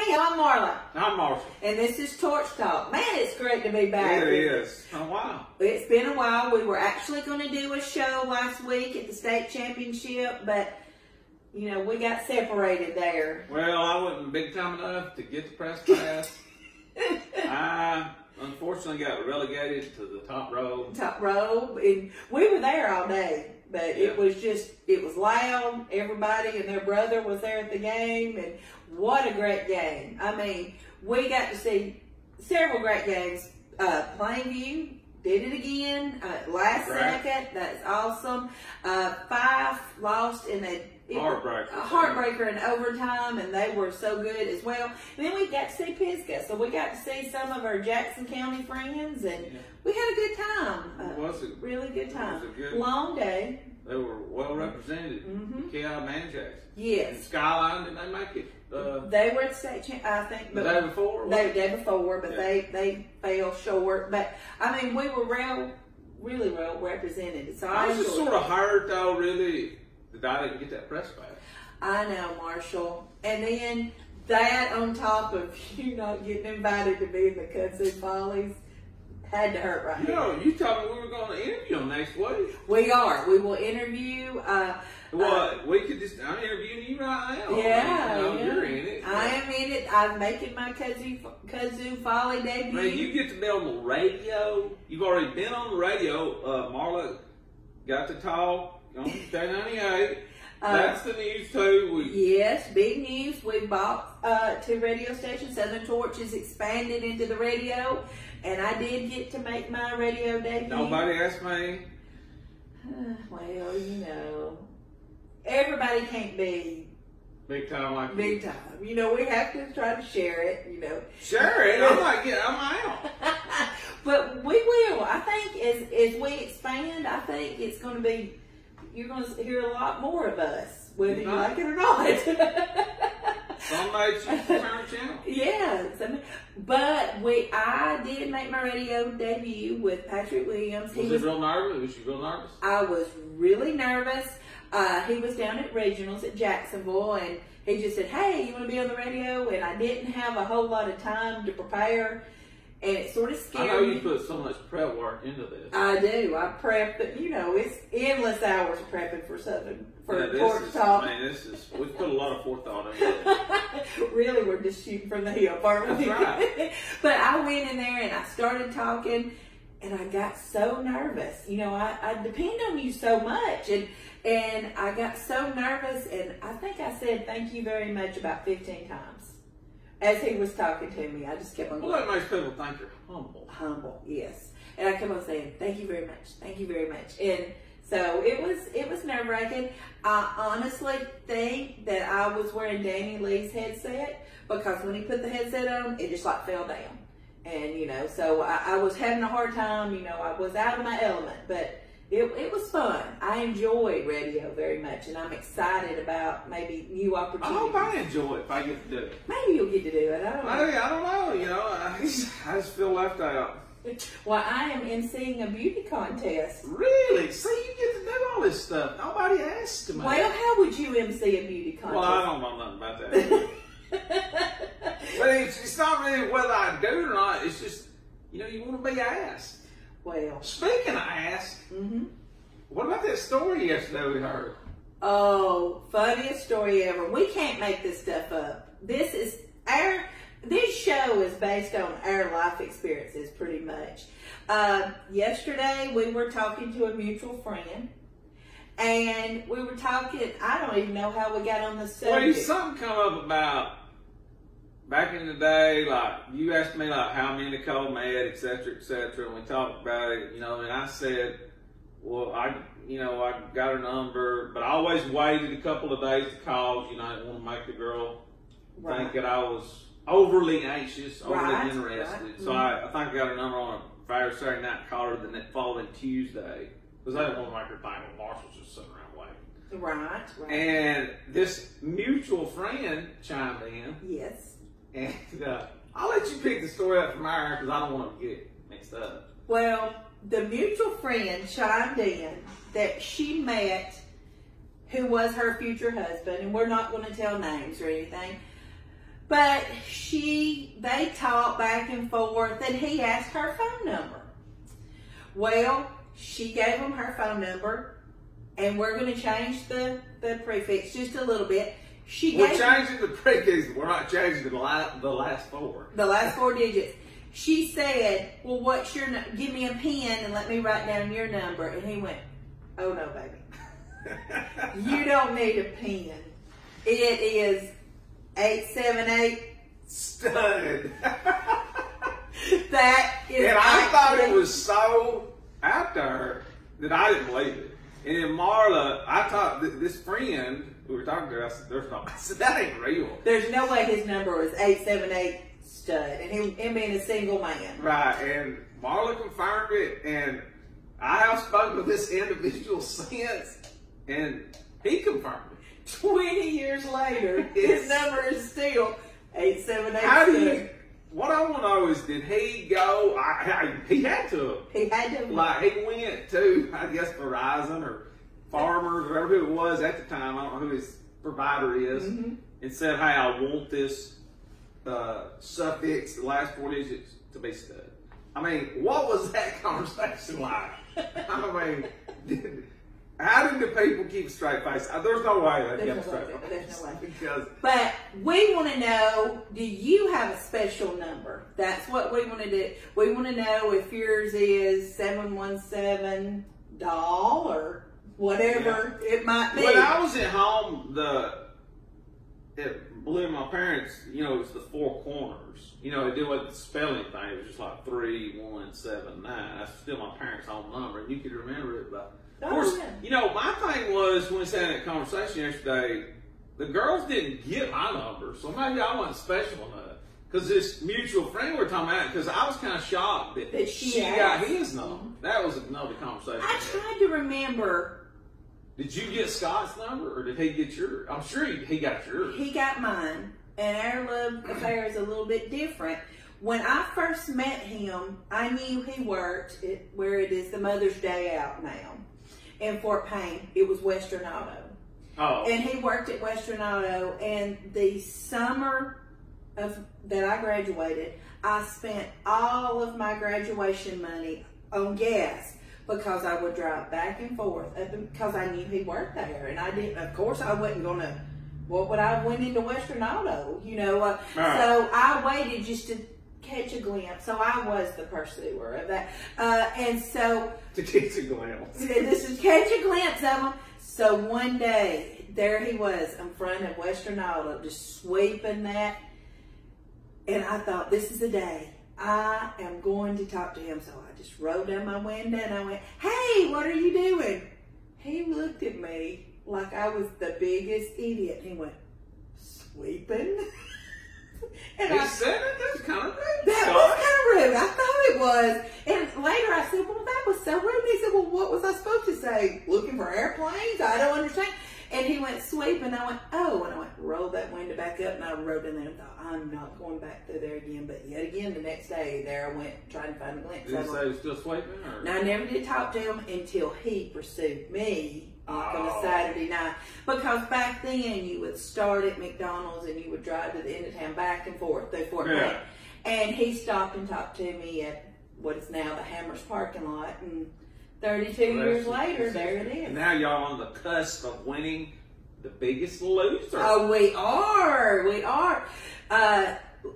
Hey, I'm Marla. I'm Marshall. And this is Torch Talk. Man, it's great to be back. It is. Oh, wow. It's been a while. We were actually going to do a show last week at the state championship, but, you know, we got separated there. Well, I wasn't big time enough to get the press pass. I unfortunately got relegated to the top row. Top row. And we were there all day. But yeah. it was loud. Everybody and their brother was there at the game. And what a great game. I mean, we got to see several great games. Plainview did it again. Last second. That's awesome. Fife lost in a heartbreaker in overtime, and they were so good as well. And then we got to see Pisgah, so we got to see some of our Jackson County friends, and we had a good time. Was it? Really good time. Was a good, long day. They were well represented. KI and Jackson. Yes. And Skyline, did they make it? They were at the state champ, I think. The day before? The day before, but yeah. they fell short. But, I mean, we were really well represented. So I was just sort of hurt, though, really, that I didn't get that press pass. I know, Marshall. And then that on top of you not getting invited to be in the Kudzu Follies had to hurt right here. You told me we were going to interview them next week. We are. We will interview. We could just, I'm interviewing you right now. Yeah. You're in it. I am in it. I'm making my Kudzu Folly debut. Man, you get to be on the radio. You've already been on the radio. Marla got to talk on K98. That's the news too. Yes, big news. We bought 2 radio stations. Southern Torch is expanded into the radio, and I did get to make my radio debut. Nobody asked me. Well, you know, everybody can't be big time like big time. You know, we have to try to share it. You know, share it. I'm out. But we will. I think as we expand, I think it's going to be. You're going to hear a lot more of us, whether you like it or not. Some nights you turn the channel. Yeah. But I did make my radio debut with Patrick Williams. Was he real nervous? Was you real nervous? I was really nervous. He was down at regionals at Jacksonville, and he just said, "Hey, you want to be on the radio?" And I didn't have a whole lot of time to prepare. And it sort of scared me. I know you put so much prep work into this. I do. I prep, but you know, it's endless hours of prepping for something, Torch Talk. Man, we've put a lot of forethought into it. Really, we're just shooting from the hip, aren't we? That's right. But I went in there and I started talking, and I got so nervous. You know, I depend on you so much, and I got so nervous, and I think I said thank you very much about 15 times. As he was talking to me, I just kept on going. Well, that makes people think you're humble. Humble, yes. And I kept on saying, thank you very much, thank you very much. And so it was nerve-wracking. I honestly think that I was wearing Danny Lee's headset, because when he put the headset on, it just like fell down. And, you know, so I was having a hard time, you know, I was out of my element, but it was fun. I enjoyed radio very much, and I'm excited about maybe new opportunities. I hope I enjoy it if I get to do it. Maybe you'll get to do it. I don't know. I don't know. You know, I just feel left out. Well, I am emceeing a beauty contest. Really? See, you get to do all this stuff. Nobody asked me. Well, how would you MC a beauty contest? Well, I don't know nothing about that. But it's not really whether I do it or not. It's just, you know, you want to be asked. Well, speaking of asked, what about that story yesterday we heard? Oh, funniest story ever. We can't make this stuff up. This show is based on our life experiences pretty much. Yesterday we were talking to a mutual friend, and we were talking, I don't even know how we got on the subject. Well, something come up about back in the day, like, you asked me, like, how me and Nicole met, et cetera, and we talked about it, you know, and I said, well, I got her number, but I always waited a couple of days to call, you know, I didn't want to make the girl think that I was overly anxious, overly interested. So I think I got her number on a Friday, Saturday night, called her the following Tuesday, because I didn't want to make her think, well, Marshall's just sitting around waiting. Right. And this mutual friend chimed in. Yes. And I'll let you pick the story up from our, because I don't want to get mixed up. Well, the mutual friend chimed in that she met who was her future husband, and we're not going to tell names or anything, But they talked back and forth, and he asked her phone number. Well, she gave him her phone number, and we're going to change the prefix just a little bit. We're changing the prefix. We're not changing the last four. The last 4 digits. She said, well, what's your number? Give me a pen and let me write down your number. And he went, oh, no, baby. You don't need a pen. It is 878 stud. That is. And I thought it was so out there that I didn't believe it. And then Marla, I thought this friend we were talking to, I said, that ain't real. There's no way his number was 878 stud, and him being a single man. Right, and Marla confirmed it, and I have spoken with this individual since, and he confirmed it. 20 years later, his number is still 878 How stud. do you? What I want to know is, did he go? He had to. He had to. Like, he went to, I guess, Verizon or Farmers, whatever it was at the time. I don't know who his provider is, and said, "Hey, I want this suffix, the last 4 digits, to be stud." I mean, what was that conversation like? I mean, how did the people keep a straight face? There's no way they kept a straight face. There's no way. Because, but we want to know, do you have a special number? That's what we want to do. We want to know if yours is 717 doll or whatever it might be. when I was at home, it blew my parents, it's the 4 corners. It did what the spelling thing. It was just like 3179. That's still my parents' home number, and you could remember it. But of course, my thing was when we sat in that conversation yesterday, the girls didn't get my number, so maybe I wasn't special enough. Because this mutual friend we were talking about, because I was kind of shocked that she got his number. That was another conversation. I tried to remember. Did you get Scott's number, or did he get yours? I'm sure he got yours. He got mine, and our love affair is a little bit different. When I first met him, I knew he worked where it is the Mother's Day out now in Fort Payne. It was Western Auto. Oh. And he worked at Western Auto, and the summer that I graduated, I spent all of my graduation money on gas. Because I would drive back and forth, because I knew he worked there, and I didn't. Of course, I wasn't gonna. What would I went into Western Auto? So I waited just to catch a glimpse. So I was the pursuer of that, and so to catch a glimpse. This is catch a glimpse of him. So one day, there he was in front of Western Auto, just sweeping that, and I thought, this is the day I am going to talk to him. So I just rolled down my window and I went, "Hey, what are you doing?" He looked at me like I was the biggest idiot. He went, "Sweeping?" And he said it? That was kind of rude. That was kind of rude. I thought it was. And later I said, "Well, that was so rude." And he said, "Well, what was I supposed to say? Looking for airplanes? I don't understand." And he went, "Sweeping." I went, "Oh." And I went, rolled that window back up, and I rode in there and thought, I'm not going back through there again. But yet again, the next day, there I went trying to find a glimpse. Did he say he was still sweeping? Or? Now, I never did talk to him until he pursued me on a Saturday night. Because back then, you would start at McDonald's and you would drive to the end of town back and forth through Fort Payne. And he stopped and talked to me at what is now the Hammers parking lot. And 32 years later, there it is. And now y'all on the cusp of winning the Biggest Loser. Oh, we are. We are.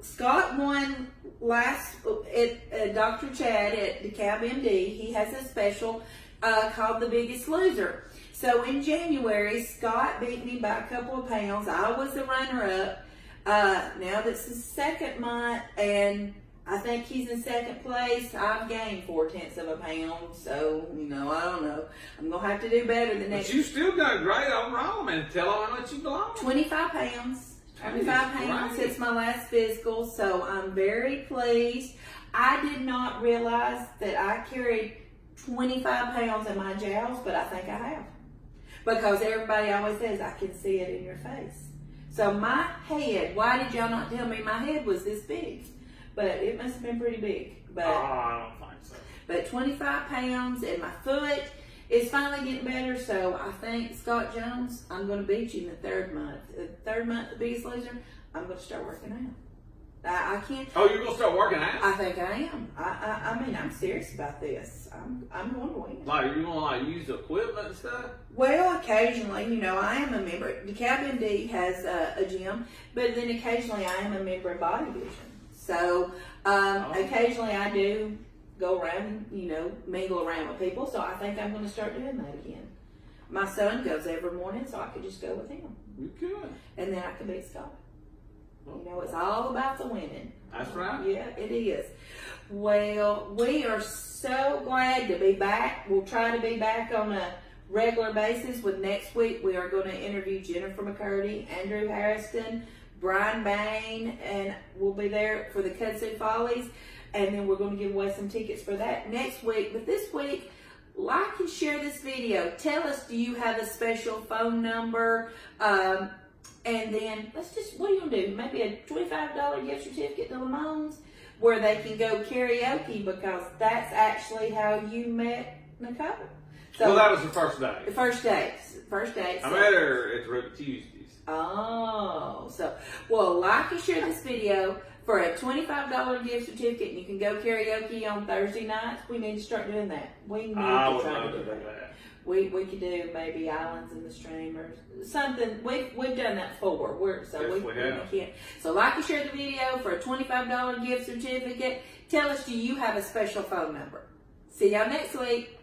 Scott won last at Dr. Chad at DeKalb MD. He has a special called The Biggest Loser. So in January, Scott beat me by a couple of pounds. I was the runner-up. Now this is the second month, and I think he's in second place. I've gained 0.4 of a pound, so, I don't know. I'm going to have to do better the next. But you still done great overall, man. Tell them how much you belong. 25 pounds. 25 pounds since my last physical, so I'm very pleased. I did not realize that I carried 25 pounds in my jowls, but I think I have. Because everybody always says, I can see it in your face. So my head, why did y'all not tell me my head was this big? But it must have been pretty big. But, I don't think so. But 25 pounds, and my foot is finally getting better. So I think, Scott Jones, I'm going to beat you in the third month. The third month, The Biggest Loser, I'm going to start working out. I can't. Oh, you're gonna start working out? I think I am. I mean, I'm serious about this. I'm going to win. Like, you're gonna like use the equipment and stuff? Well, occasionally, you know, I am a member. DeKalb MD has a gym, but then occasionally I am a member of Body Vision. So occasionally I do go around, you know, mingle around with people. So I think I'm going to start doing that again. My son goes every morning, so I could just go with him. You could. And then I could beat Scott. You know, it's all about the winning. That's right. Yeah, it is. Well, we are so glad to be back. We'll try to be back on a regular basis. With next week, we are going to interview Jennifer McCurdy, Andrew Harrison, Brian Bain, and we'll be there for the Kudzu Follies. And then we're going to give away some tickets for that next week. But this week, like and share this video. Tell us, do you have a special phone number? And then let's just, what are you going to do? Maybe a $25 gift certificate to Lamone's where they can go karaoke, because that's actually how you met Nicole. So, well, that was the first day. The first date. First date. I met her at Ruby Tuesdays. Oh, so, well, like and share this video for a $25 gift certificate, and you can go karaoke on Thursday nights. We need to start doing that. We need to try to do that. We could do maybe Islands in the Stream or something. We've done that before. We can't. So like and share the video for a $25 gift certificate. Tell us, do you have a special phone number? See y'all next week.